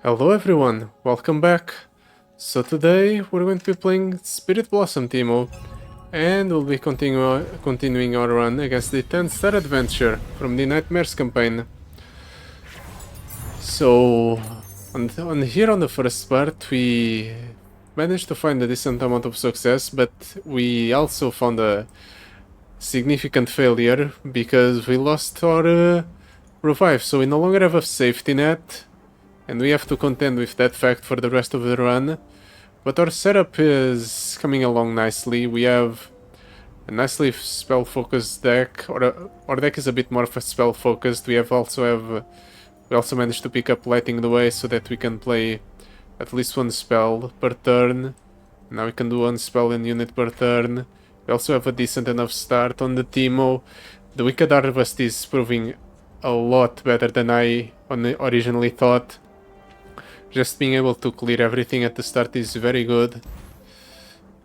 Hello everyone, welcome back. So today we're going to be playing Spirit Blossom Teemo and we'll be continuing our run against the 10-star adventure from the Nightmares campaign. So on here on the first part we managed to find a decent amount of success, but we also found a significant failure because we lost our revive, so we no longer have a safety net. And we have to contend with that fact for the rest of the run. But our setup is coming along nicely. We have a nicely spell-focused deck. Our deck is a bit more spell-focused. We also managed to pick up Lighting the Way so that we can play at least one spell per turn. Now we can do one spell in unit per turn. We also have a decent enough start on the Teemo. The Wicked Harvest is proving a lot better than I originally thought. Just being able to clear everything at the start is very good.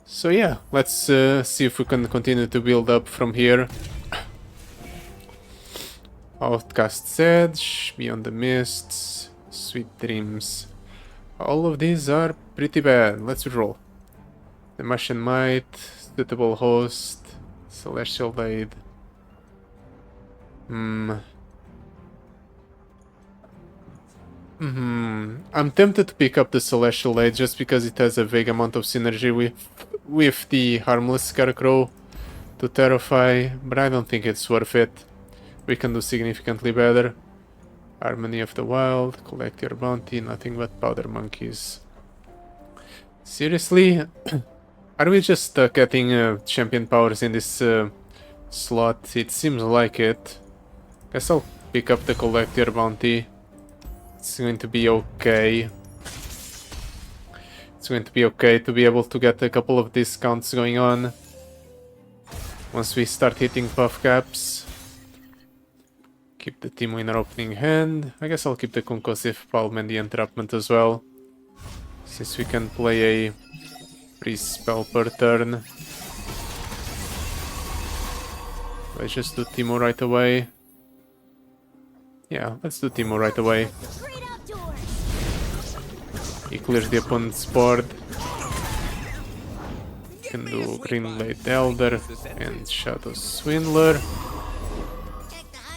So yeah, let's see if we can continue to build up from here. Outcast's Edge, Beyond the Mists, Sweet Dreams. All of these are pretty bad. Let's roll. The Martian Might, Suitable Host, Celestial Aid. I'm tempted to pick up the Celestial Aid just because it has a vague amount of synergy with the Harmless Scarecrow to Terrify, but I don't think it's worth it. We can do significantly better. Harmony of the Wild, Collect Your Bounty, nothing but Powder Monkeys. Seriously? Are we just getting champion powers in this slot? It seems like it. Guess I'll pick up the Collect Your Bounty. It's going to be okay. It's going to be okay to be able to get a couple of discounts going on once we start hitting buff caps. Keep the Teemo in our opening hand. I guess I'll keep the Concussive Palm and the Entrapment as well, since we can play a free spell per turn. Let's just do Teemo right away. Yeah, let's do Teemo right away. He clears the opponent's board. Can do Greenblade Elder and Shadow Swindler.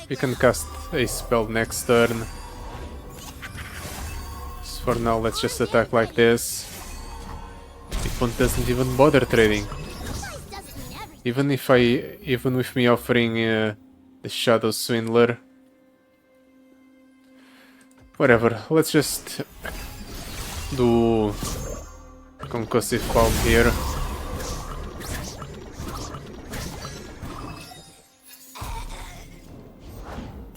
We can cast a spell next turn. So for now, let's just attack like this. The opponent doesn't even bother trading. Even with me offering the Shadow Swindler. Whatever, let's just do Concussive Palm here.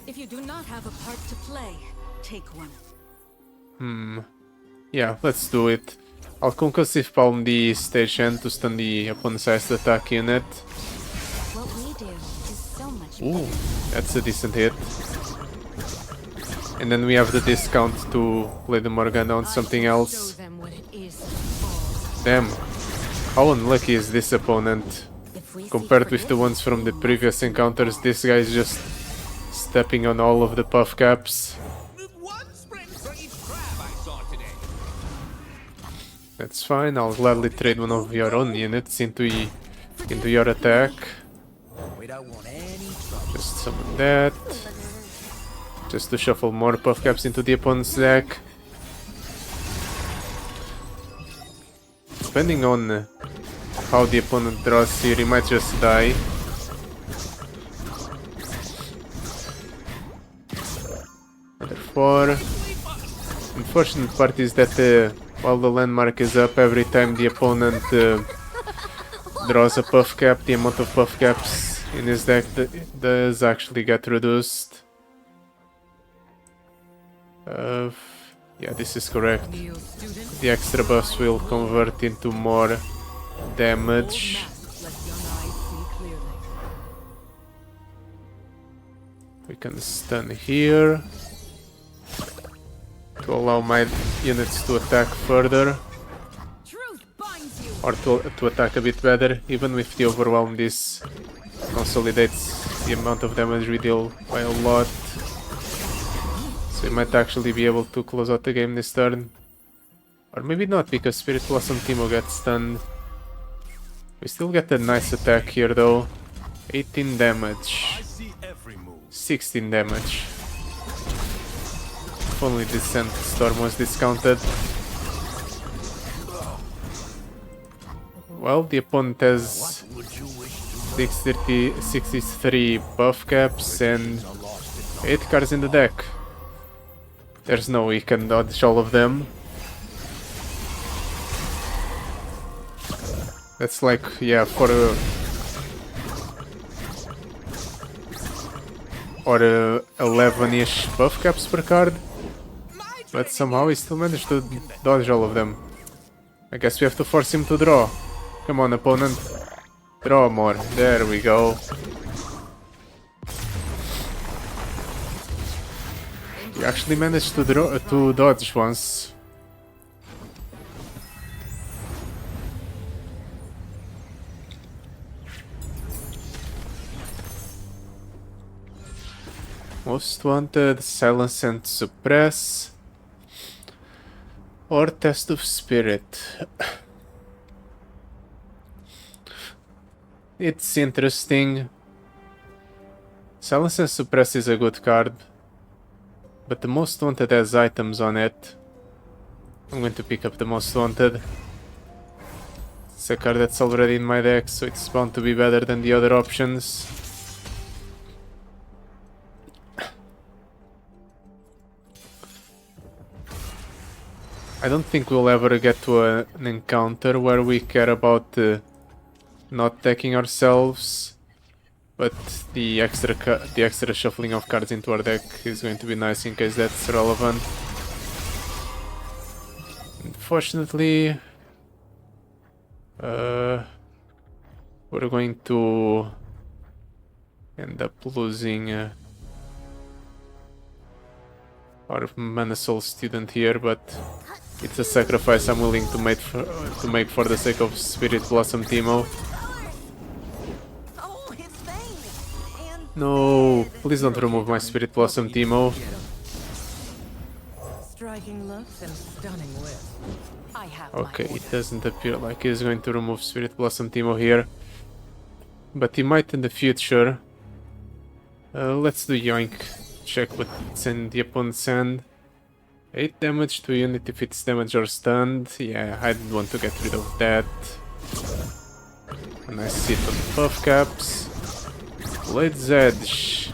If you do not have a part to play, take one. Yeah, let's do it. I'll Concussive Palm the stage hand to stun the opponent's highest attack unit. What we do is so much Ooh, that's a decent hit. And then we have the discount to play the Morgana on something else. Damn, how unlucky is this opponent? Compared with the ones from the previous encounters, this guy is just stepping on all of the buff caps. That's fine, I'll gladly trade one of your own units into your attack. Just summon that. Just to shuffle more buff caps into the opponent's deck. Depending on how the opponent draws here, he might just die. Another 4. Unfortunate part is that while the landmark is up, every time the opponent draws a buff cap, the amount of buff caps in his deck does actually get reduced. Yeah, this is correct. The extra buffs will convert into more damage. We can stun here to allow my units to attack further, or to attack a bit better. Even with the overwhelm, this consolidates the amount of damage we deal by a lot. So we might actually be able to close out the game this turn. Or maybe not, because Spirit Blossom Teemo gets stunned. We still get a nice attack here though. 18 damage. 16 damage. If only this Storm was discounted. Well, the opponent has 63 buff caps and 8 cards in the deck. There's no way he can dodge all of them. That's like, yeah, for or 11-ish buff caps per card. But somehow he still managed to dodge all of them. I guess we have to force him to draw. Come on, opponent. Draw more. There we go. He actually managed to dodge once. Most Wanted, Silence and Suppress, or Test of Spirit. It's interesting. Silence and Suppress is a good card, but the Most Wanted has items on it. I'm going to pick up the Most Wanted. It's a card that's already in my deck, so it's bound to be better than the other options. I don't think we'll ever get to an encounter where we care about not decking ourselves, but the extra shuffling of cards into our deck is going to be nice in case that's relevant. Unfortunately, we're going to end up losing our Mana Soul student here, but it's a sacrifice I'm willing to make for the sake of Spirit Blossom Teemo. No, please don't remove my Spirit Blossom Teemo. Okay, it doesn't appear like he's going to remove Spirit Blossom Teemo here, but he might in the future. Let's do Yoink. Check what's in the opponent's hand. 8 damage to unit if it's damaged or stunned. Yeah, I didn't want to get rid of that. A nice hit on the buff caps. Blade's Edge.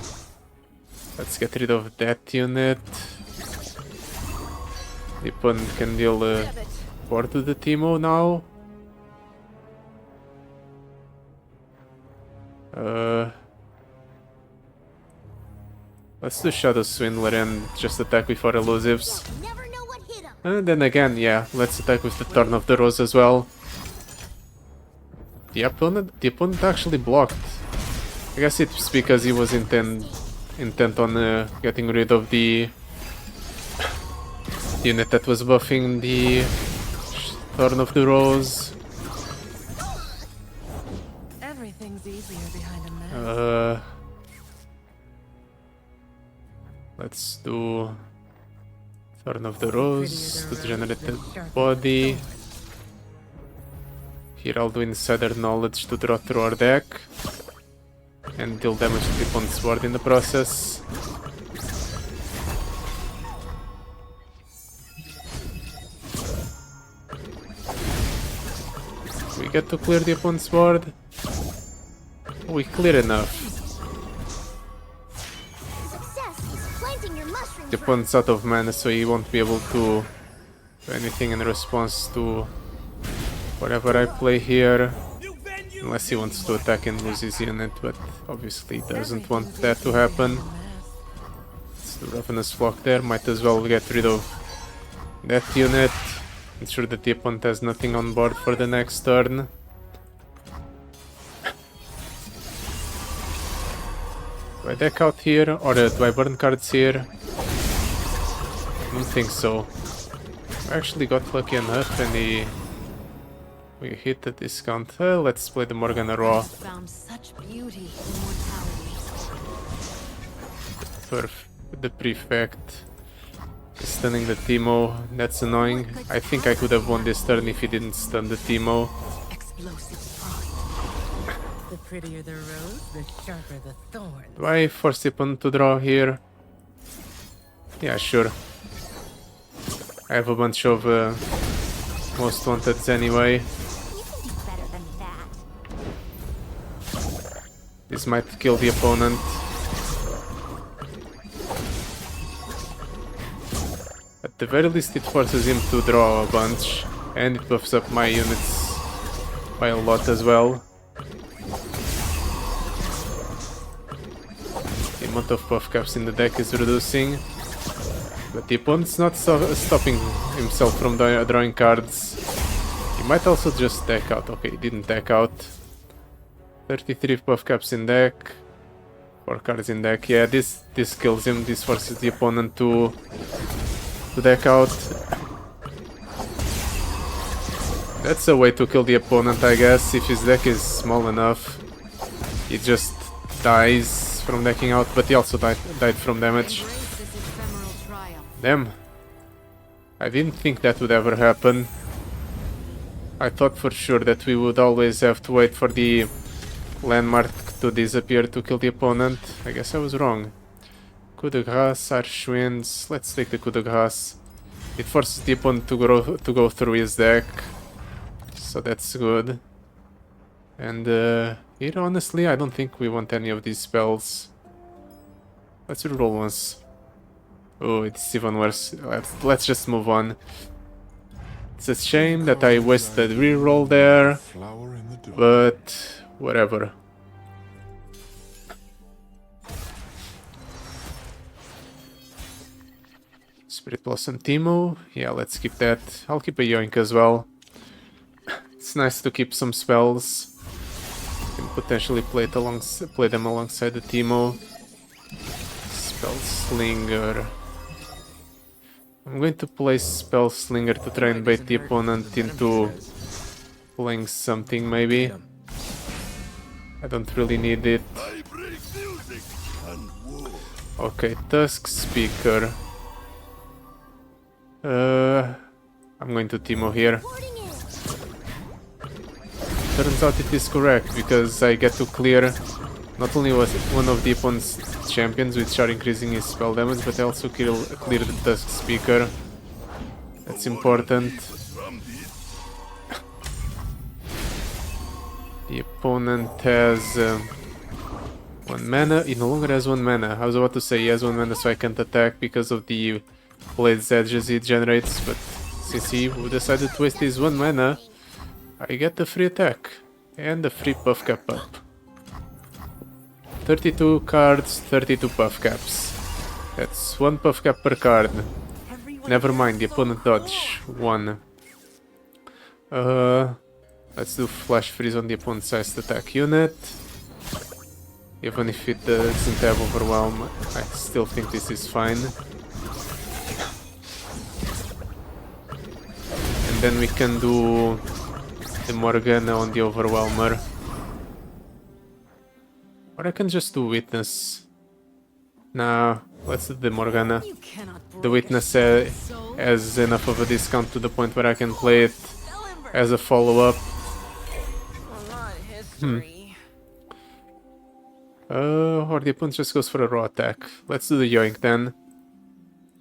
Let's get rid of that unit. The opponent can deal 4 to the Teemo now. Let's do Shadow Swindler and just attack with our elusives. And then again, yeah, let's attack with the Turn of the Rose as well. The opponent actually blocked. I guess it's because he was intent on getting rid of the unit that was buffing the Turn of the Rose. Everything's easier behind a mask. Let's do Turn of the Rose to generate the body. Here I'll do Insider Knowledge to draw through our deck and deal damage to the opponent's board in the process. We get to clear the opponent's board. We clear enough. The opponent's out of mana, so he won't be able to do anything in response to whatever I play here. Unless he wants to attack and lose his unit, but obviously he doesn't want that to happen. It's the Ravenous Flock there, might as well get rid of that unit. Ensure that the opponent has nothing on board for the next turn. Do I deck out here, or do I burn cards here? I don't think so. I actually got lucky enough and we hit the discount. Let's play the Morgana Raw. Found such beauty in mortality. The Prefect. Stunning the Teemo, that's annoying. I think I could have won this turn if he didn't stun the Teemo. The prettier the rose, the sharper the thorns. Do I force the opponent to draw here? Yeah, sure. I have a bunch of most wanteds anyway. This might kill the opponent. At the very least it forces him to draw a bunch, and it buffs up my units by a lot as well. The amount of buff caps in the deck is reducing, but the opponent's not stopping himself from drawing cards. He might also just deck out. Okay, he didn't deck out. 33 buff caps in deck, 4 cards in deck. Yeah, this kills him. This forces the opponent to deck out. That's a way to kill the opponent, I guess. If his deck is small enough, he just dies from decking out, but he also died from damage. Damn. I didn't think that would ever happen. I thought for sure that we would always have to wait for the landmark to disappear to kill the opponent. I guess I was wrong. Coup de grâce, Archwinds. Let's take the coup de grâce. It forces the opponent to go through his deck, so that's good. And here, honestly, I don't think we want any of these spells. Let's reroll once. Oh, it's even worse. Let's just move on. It's a shame that I wasted reroll there, but whatever. Spirit Blossom Teemo. Yeah, let's keep that. I'll keep a Yoink as well. It's nice to keep some spells. Can potentially play them alongside the Teemo. Spell Slinger. I'm going to play Spell Slinger to try and bait the opponent into playing something, maybe. I don't really need it. Okay, Tusk Speaker. I'm going to Teemo here. Turns out it is correct, because I get to clear not only was it one of the opponent's champions, which are increasing his spell damage, but I also clear the Tusk Speaker. That's important. The opponent has 1 mana. He no longer has 1 mana. I was about to say he has 1 mana, so I can't attack because of the Blade's edges it generates, but since he decided to waste his 1 mana, I get the free attack and the free buff cap up. 32 cards, 32 buff caps. That's 1 buff cap per card. Never mind, the opponent dodge 1. Let's do Flash Freeze on the opponent's highest attack unit. Even if it doesn't have Overwhelm, I still think this is fine. And then we can do the Morgana on the Overwhelmer. Or I can just do Witness. Nah, let's do the Morgana. The Witness has enough of a discount to the point where I can play it as a follow-up. Or the opponent just goes for a raw attack. Let's do the Yoink then.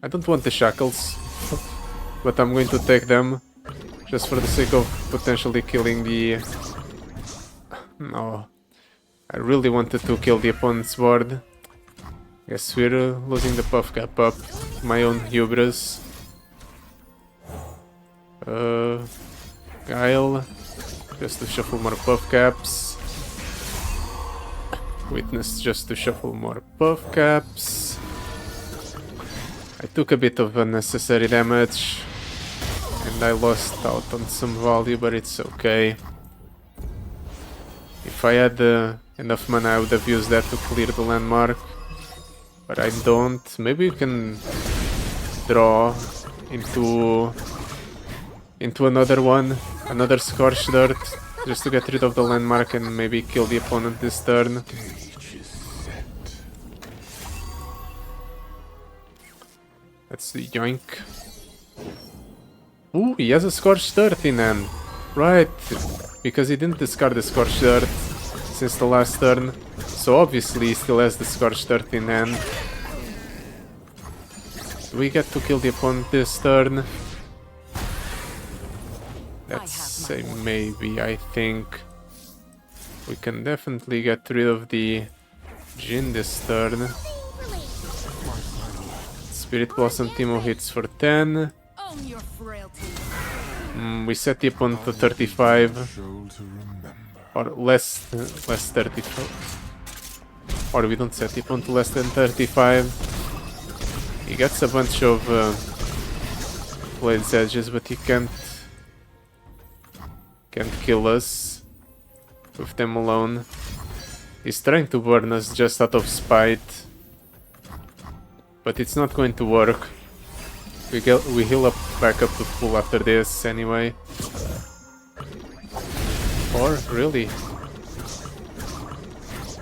I don't want the Shackles, but I'm going to take them just for the sake of potentially killing the... No. I really wanted to kill the opponent's board. Guess we're losing the buff cap up. My own hubris. Guile. Just to shuffle more buff caps. Witness just to shuffle more buff caps. I took a bit of unnecessary damage. And I lost out on some value, but it's okay. If I had enough mana, I would have used that to clear the landmark. But I don't. Maybe we can draw into another one, another Scorched Earth, just to get rid of the landmark and maybe kill the opponent this turn. Let's do yoink. Ooh, he has a Scorched Earth in hand. Right, because he didn't discard the Scorched Earth since the last turn. So obviously he still has the Scorched Earth in hand. Do we get to kill the opponent this turn? That's a maybe, I think. We can definitely get rid of the Jhin this turn. Spirit Blossom Teemo hits for 10. Own your frailty. We set the opponent to 35. Or less 35. Or we don't set the opponent to less than 35. He gets a bunch of Blade's Edges, but he can't kill us with them alone. He's trying to burn us just out of spite, but it's not going to work. We heal up back up to full after this anyway. Or really,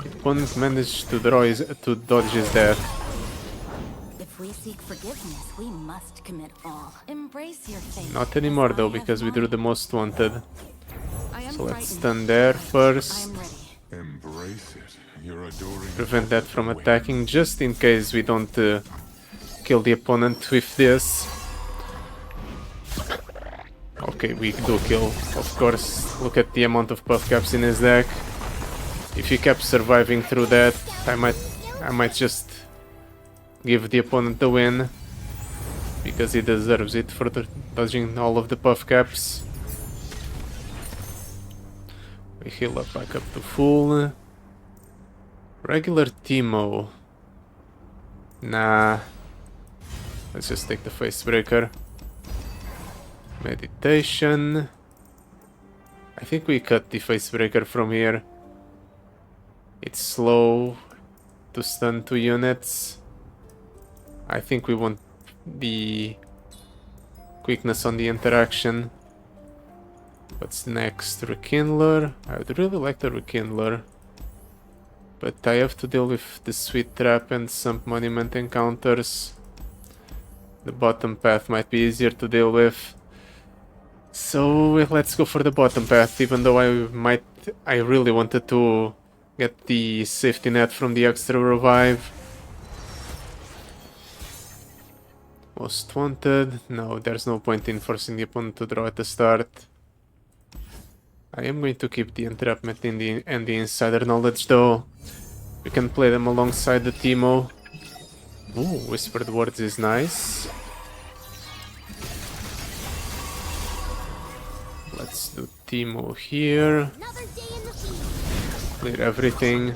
the opponent managed to dodge his death. If we seek forgiveness, we must commit all. Embrace your fate. Not anymore though, because we drew the most wanted. I am So let's frightened. stun there I first. am ready. Embrace it. You're adoring. Prevent that from attacking, just in case we don't kill the opponent with this. Okay, we do kill, of course. Look at the amount of buff caps in his deck. If he kept surviving through that, I might just give the opponent the win, because he deserves it for dodging all of the buff caps. We heal up back up to full. Regular Teemo. Nah. Let's just take the Facebreaker. Meditation. I think we cut the Facebreaker from here. It's slow to stun 2 units. I think we want the quickness on the interaction. What's next? Rekindler. I would really like the Rekindler, but I have to deal with the Sweet Trap and some Monument encounters. The bottom path might be easier to deal with. So let's go for the bottom path, even though I really wanted to get the safety net from the extra revive. Most wanted. No, there's no point in forcing the opponent to draw at the start. I am going to keep the Entrapment and the Insider Knowledge though. We can play them alongside the Teemo. Ooh, Whispered Words is nice. Let's do Teemo here. Clear everything.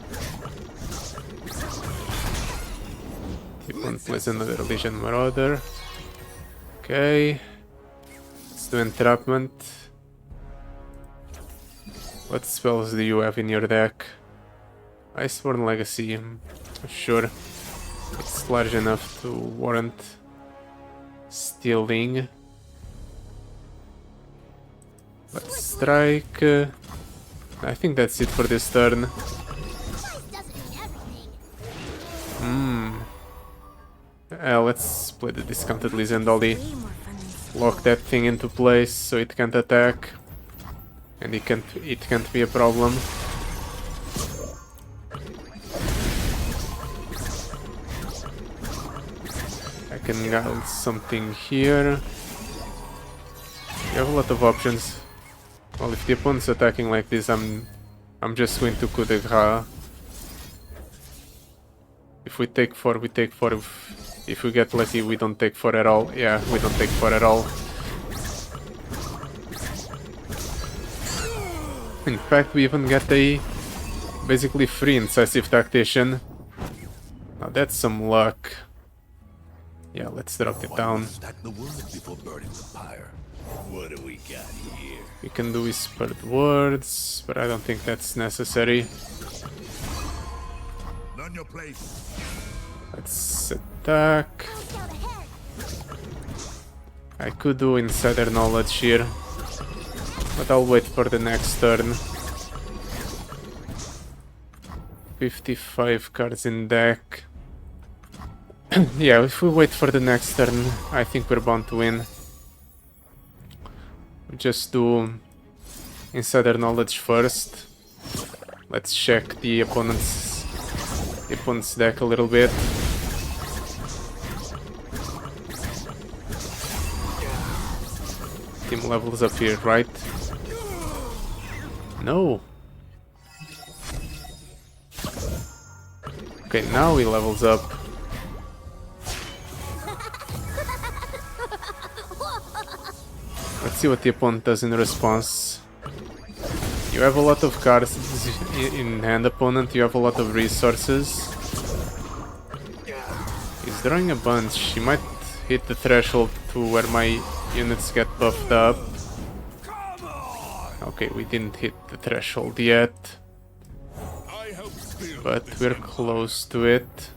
One plays another Legion Marauder. Okay. Let's do Entrapment. What spells do you have in your deck? Iceborne Legacy. Sure. It's large enough to warrant stealing. Let's strike. I think that's it for this turn. Let's play the discounted Lizandoli. Way more fun than Lock that thing into place so it can't attack. And it can't be a problem. I can guile something here. You have a lot of options. Well, if the opponent's attacking like this, I'm just going to coup de grace. If we take 4, we take 4. If we get lucky, we don't take 4 at all. Yeah, we don't take 4 at all. In fact, we even get a basically free Incisive Tactician. Now that's some luck. Yeah, let's drop it down. Stack the wood before burning the pyre. What do we got here? We can do Whispered Words, but I don't think that's necessary. Learn your place. Let's attack. I could do Insider Knowledge here, but I'll wait for the next turn. 55 cards in deck. Yeah, if we wait for the next turn, I think we're bound to win. We just do insider knowledge first. Let's check the opponent's deck a little bit. Team levels up here, right? No. Okay, now he levels up. Let's see what the opponent does in response. You have a lot of cards in hand, opponent. You have a lot of resources. He's drawing a bunch. He might hit the threshold to where my units get buffed up. Okay, we didn't hit the threshold yet, but we're close to it.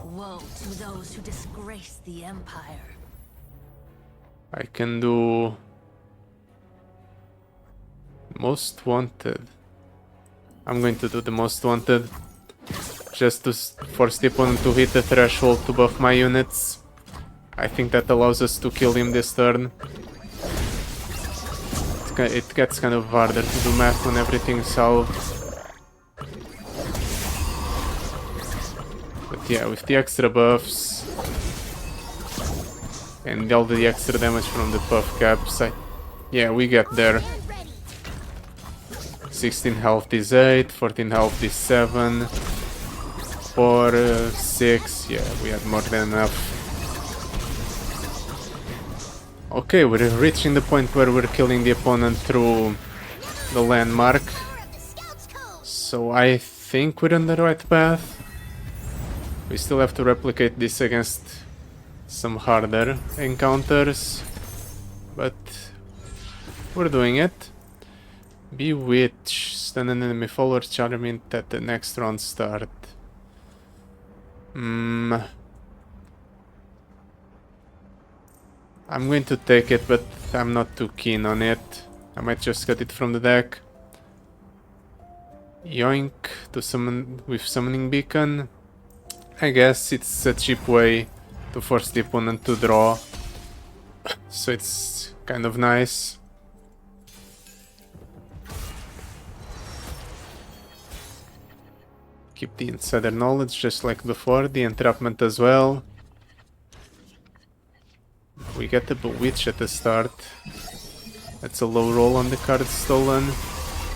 Woe to those who disgrace the Empire. I can do most wanted. I'm going to do the most wanted just to force the opponent to hit the threshold to buff my units. I think that allows us to kill him this turn. It gets kind of harder to do math when everything's solved. But yeah, with the extra buffs and all the extra damage from the buff caps, yeah, we get there. 16 health is 8, 14 health is 7, 4, 6, yeah, we had more than enough. Okay, we're reaching the point where we're killing the opponent through the landmark. So I think we're on the right path. We still have to replicate this against some harder encounters, but we're doing it. Bewitch, stun an enemy follower, charm it at the next round start. I'm going to take it, but I'm not too keen on it. I might just cut it from the deck. Yoink to summon with Summoning Beacon. I guess it's a cheap way to force the opponent to draw, so it's kind of nice. Keep the insider knowledge just like before, the entrapment as well. We get the Bewitch at the start. That's a low roll on the card stolen,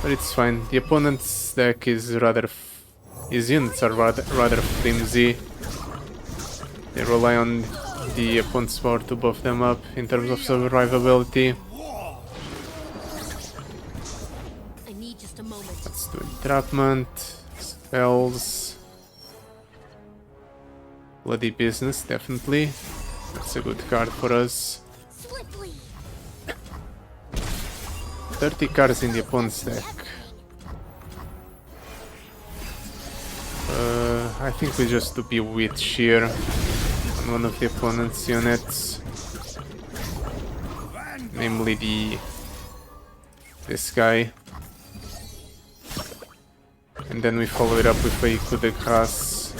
but it's fine. The opponent's deck is his units are rather flimsy. They rely on the opponent's power to buff them up in terms of survivability. I need just a moment. Let's do entrapment, spells, bloody business, definitely. That's a good card for us. 30 cards in the opponent's deck. I think we just do Bewitch here on one of the opponent's units, namely this guy, and then we follow it up with a coup de grace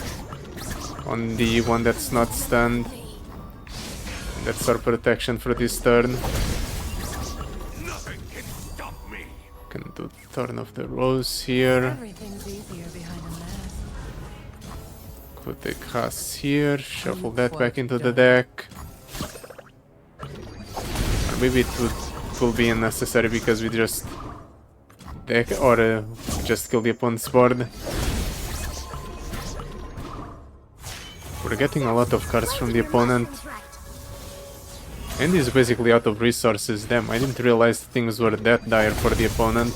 on the one that's not stunned. That's our protection for this turn. Nothing can stop me. Can do Turn of the Rose here. Everything's easier behind a mask. Put the grass here, shuffle that back into the deck. Or maybe it will be unnecessary because we just deck or just kill the opponent's board. We're getting a lot of cards from the opponent. And he's basically out of resources. Damn, I didn't realize things were that dire for the opponent.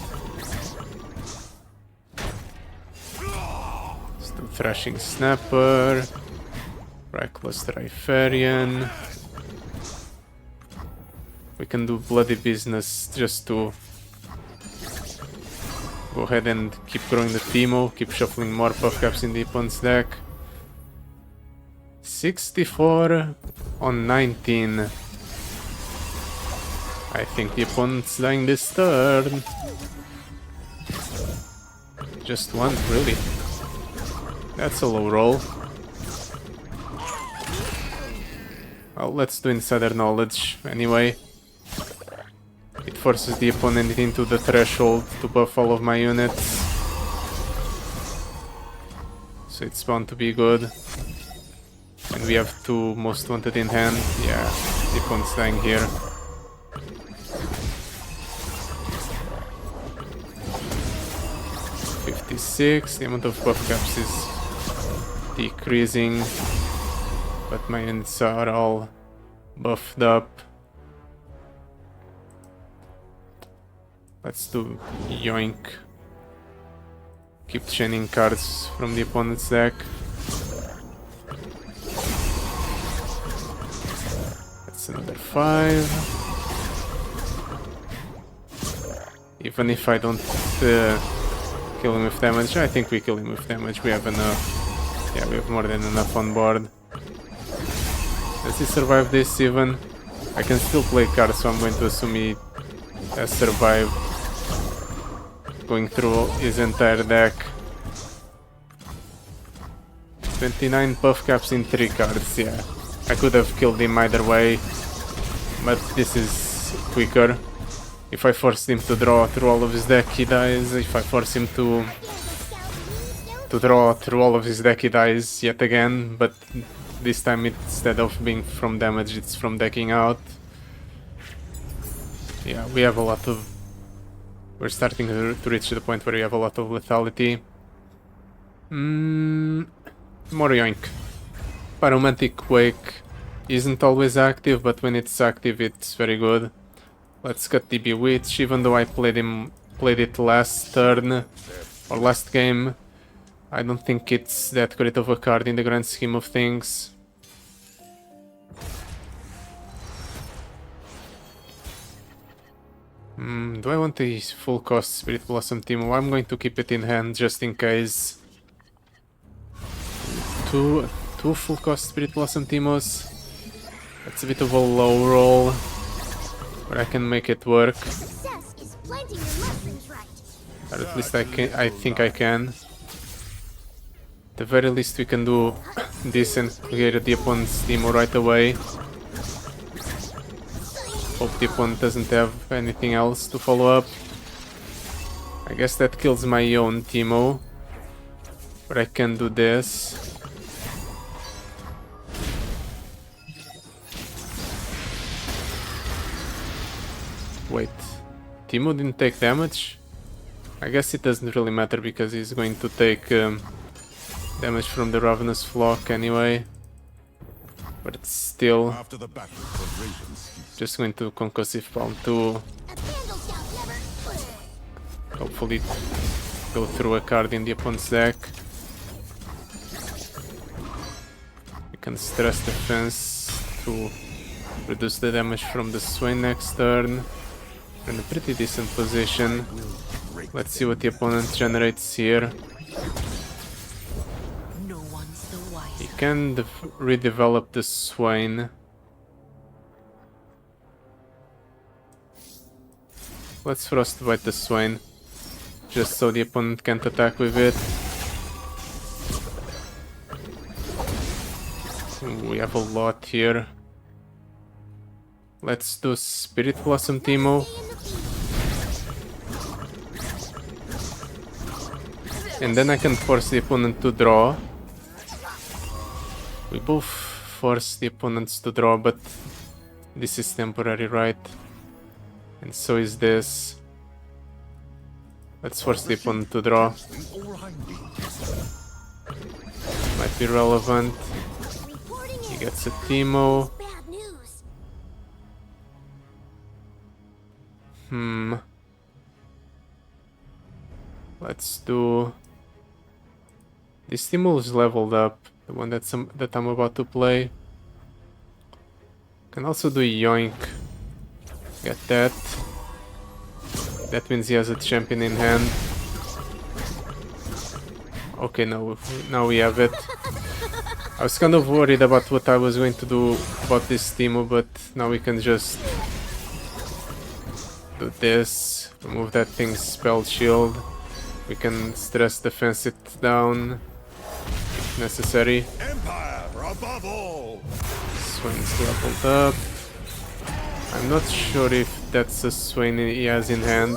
Still Thrashing Snapper, lackluster Iferian. We can do bloody business just to go ahead and keep growing the Teemo, keep shuffling more buff caps in the opponent's deck. 64 on 19. I think the opponent's dying this turn. Just one, really. That's a low roll. Well, let's do Insider Knowledge anyway. It forces the opponent into the threshold to buff all of my units. So it's bound to be good. And we have 2 most wanted in hand. Yeah, the opponent's dying here. The amount of buff caps is decreasing, but my units are all buffed up. Let's do yoink. Keep chaining cards from the opponent's deck. That's another 5. Even if I don't kill him with damage, I think we kill him with damage. We have enough. Yeah, we have more than enough on board. Does he survive this even? I can still play cards, so I'm going to assume he has survived. Going through his entire deck. 29 buff caps in 3 cards, yeah. I could have killed him either way, but this is quicker. If I force him to draw through all of his deck, he dies. If I force him to draw through all of his deck, he dies yet again. But this time, instead of being from damage, it's from decking out. Yeah, we have a lot of... We're starting to reach the point where we have a lot of lethality. More yoink. Pyromantic Wake isn't always active, but when it's active, it's very good. Let's cut the Bewitch, even though I played it last turn, or last game. I don't think it's that great of a card in the grand scheme of things. Do I want a full cost Spirit Blossom Teemo? I'm going to keep it in hand just in case. Two full cost Spirit Blossom Teemos. That's a bit of a low roll, but I can make it work. Or at least I think I can. At the very least we can do this and clear the opponent's Teemo right away. Hope the opponent doesn't have anything else to follow up. I guess that kills my own Teemo, but I can do this. Wait, Teemo didn't take damage? I guess it doesn't really matter because he's going to take damage from the Ravenous Flock anyway. But it's still just going to Concussive Palm 2. Hopefully go through a card in the opponent's deck. We can stress defense to reduce the damage from the Swain next turn. We're in a pretty decent position. Let's see what the opponent generates here. He can redevelop the Swain. Let's Frostbite the Swain, just so the opponent can't attack with it. We have a lot here. Let's do Spirit Blossom Teemo. And then I can force the opponent to draw. We both force the opponents to draw, but this is temporary, right? And so is this. Let's force the opponent to draw. Might be relevant. He gets a Teemo. Let's do... This Teemo is leveled up, the one that I'm about to play. Can also do Yoink. Get that. That means he has a champion in hand. Okay, now we have it. I was kind of worried about what I was going to do about this Teemo, but now we can just do this. Remove that thing's spell shield. We can stress defense it down if necessary. Empire above all. Swain's leveled up. I'm not sure if that's a Swain he has in hand,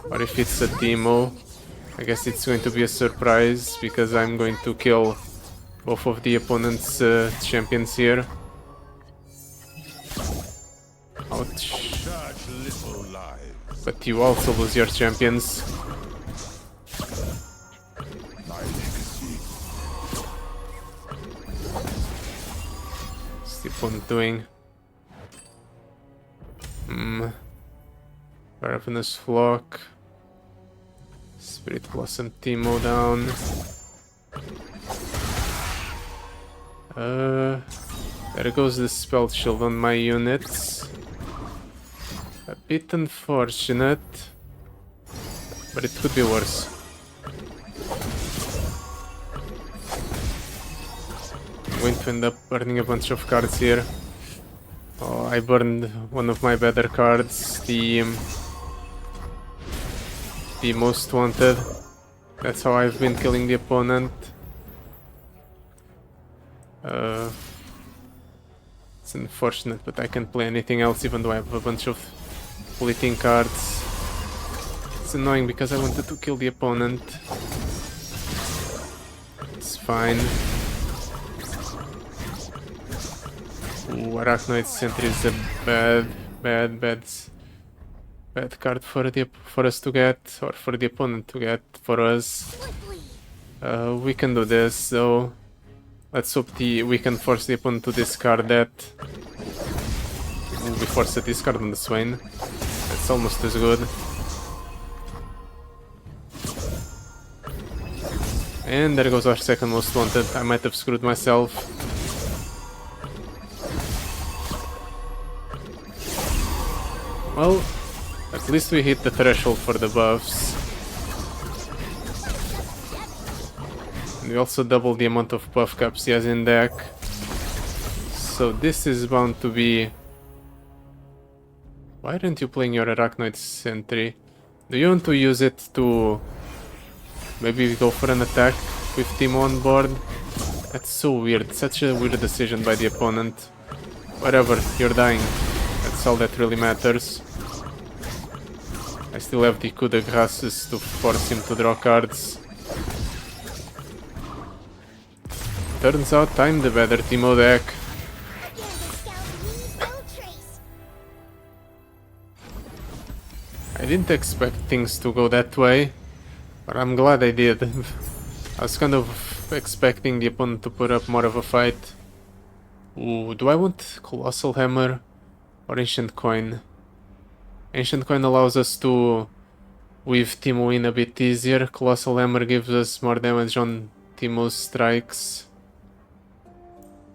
or if it's a Teemo. I guess it's going to be a surprise, because I'm going to kill both of the opponent's champions here. Ouch. Such little lives. But you also lose your champions. My legacy. What's the opponent doing? Ravenous Flock. Spirit Blossom Teemo down. There goes the spell shield on my units. A bit unfortunate, but it could be worse. I'm going to end up burning a bunch of cards here. Oh, I burned one of my better cards, the most wanted. That's how I've been killing the opponent. It's unfortunate, but I can't play anything else, even though I have a bunch of fleeting cards. It's annoying because I wanted to kill the opponent. It's fine. Ooh, Arachnoid Sentry is a bad card for us to get, or for the opponent to get for us. We can do this, so let's hope we can force the opponent to discard that. Ooh, we force a discard on the Swain. That's almost as good. And there goes our second most wanted. I might have screwed myself. Well, at least we hit the threshold for the buffs. And we also doubled the amount of buff caps he has in deck. So this is bound to be... Why aren't you playing your Arachnoid Sentry? Do you want to use it to maybe go for an attack with Teemo on board? That's so weird. Such a weird decision by the opponent. Whatever, you're dying. That's all that really matters. I still have the coup de grâces to force him to draw cards. Turns out I'm the better Teemo deck. I didn't expect things to go that way, but I'm glad I did. I was kind of expecting the opponent to put up more of a fight. Ooh, do I want Colossal Hammer or Ancient Coin? Ancient Coin allows us to weave Teemo in a bit easier. Colossal Hammer gives us more damage on Teemo's strikes.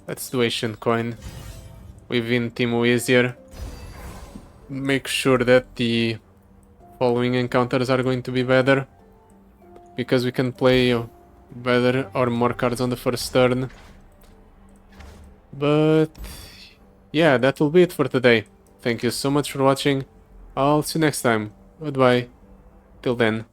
Let's do Ancient Coin. Weave in Teemo easier. Make sure that the following encounters are going to be better, because we can play better or more cards on the first turn. But yeah, that will be it for today. Thank you so much for watching. I'll see you next time. Goodbye. Till then.